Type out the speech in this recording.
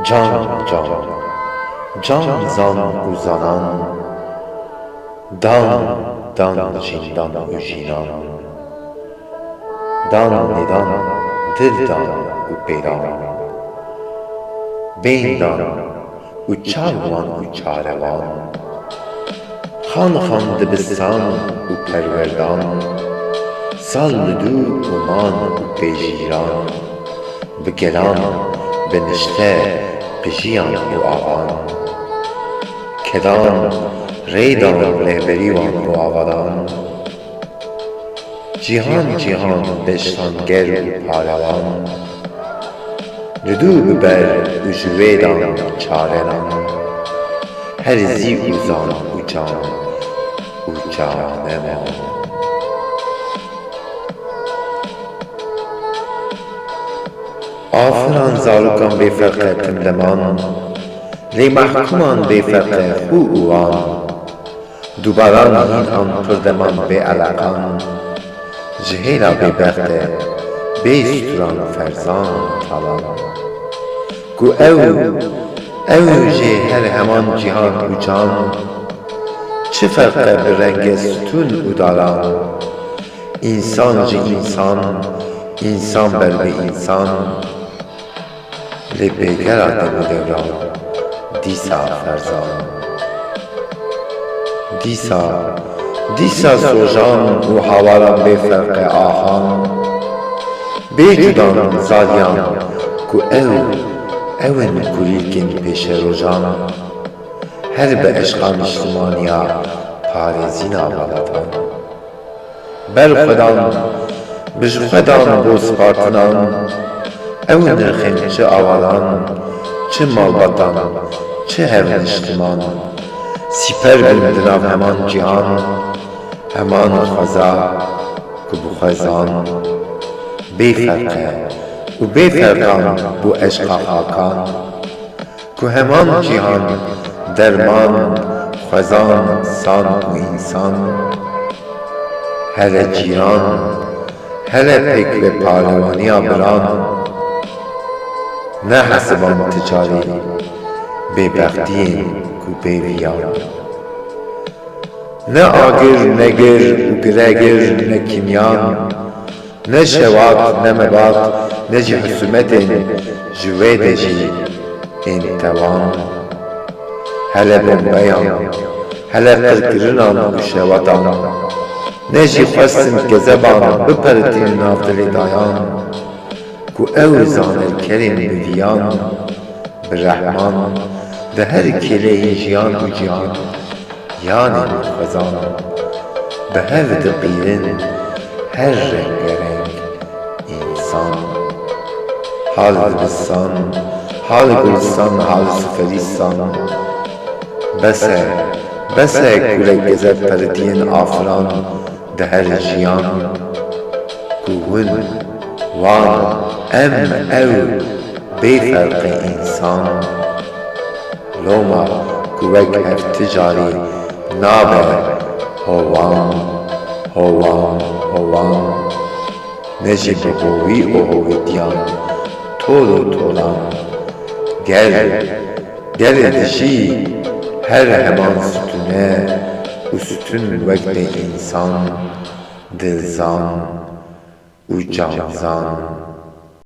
Can can, can zan uzanan, dan dan jindan ujinan, dan nidan dildan uperan, beydan uçarvan uçarevan, han han dibistan uperverdan, salludu uman upejiran, begelan benişte bijiyan u avan, kedan reydan lehberivan u avadan, cihan cihan beştan ger u palavan, Rüdû biber ücüvedan çarenan, her zi uzan uçan uçaneman. Afran zarukan befrqe timleman, li mahkuman befrqe hu uvan, dubaran hin an pırdeman be alaqan, jihela bebexte besturan ferzan talan. Ku ev jê her heman cihan uçan, çi ferqe bi renge sütun û dalan, insan ji insan, insan ber bi insan, li bêgera dema devran, dîsa ferzan. Dîsa sojan û hawaran bê ferqe ahan, bêcudan zaliyan ku ewen kulîlkên pêşe rojan, her bi eşqa niştimaniya parêzîna welatan. Berxwedan bi ji xwedan bo spartinan, ew nirxên çi avalan, çi malbatan, çi hevniştiman, sîper bin di nav heman cîhan, heman xweza ku bi xwezan, bêferqe û bêferqan bû eşqa xakan, ku heman cîhan derman, xwezan, san û însan, hele cîran, hele pêk ve palewaniya biran, ne hesiban ticarî, bêbextiyên ku bêviyan. Ne agir ne gir û giregir ne kimyan, ne şevat ne mebat ne jî husumetên ji wê de jî ên tewan, hele bombeyan, hele qirkirinan û şewatan, ne jî xwestin gezeban biperitin nav dilê dayan, ku ew zanelkerên biviyan, bi rehman di her kêleyê jiyan û cihan, yanên xwezan, bi hev diqîrin her rengereng insan. Hal dibistan, hal gulistan, hal siferîstan, bese gulek gezet peritiyên afiran di her jiyan, ku hûn wan em ew bêferqe însan, loma ku wek hev ticarî nabe howan, ne jî bi hovî û hovîtiyan, tol û tolan, gelê dijî her heman sütûne û sütûn wek de însan, dilzan û canzan.